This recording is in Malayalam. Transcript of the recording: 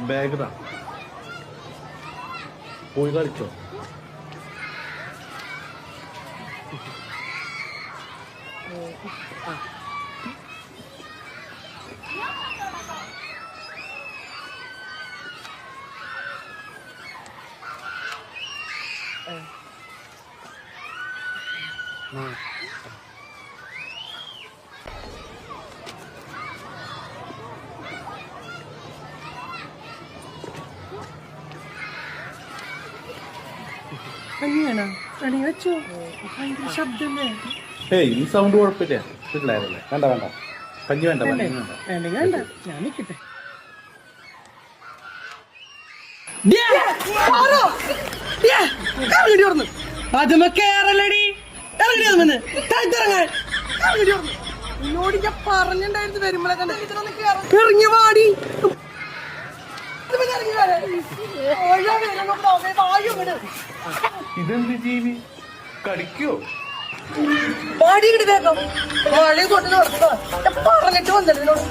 ബാഗ് പോയി കളിച്ചോ. ഈ സൗണ്ട് കുഴപ്പമില്ല. പിള്ളേരല്ലേ. വേണ്ട വേണ്ട കഞ്ഞി വേണ്ട വേണ്ട. ഞാൻ നിൽക്കട്ടെ. അതുമ്മ കേറലടി എന്നോട് ഞാൻ പറഞ്ഞിണ്ടായിരുന്നു വരുമ്പോഴെ കണ്ട് ഇറങ്ങി വാടി. ഇതെന്ത് ജീവി കടിക്കോ? വാടി ഇങ്ങോട്ട് വേഗം വാഴയെ കൊണ്ട് നടക്കുക. ഞാൻ പറഞ്ഞിട്ട് വന്നിട്ട് എന്നോട്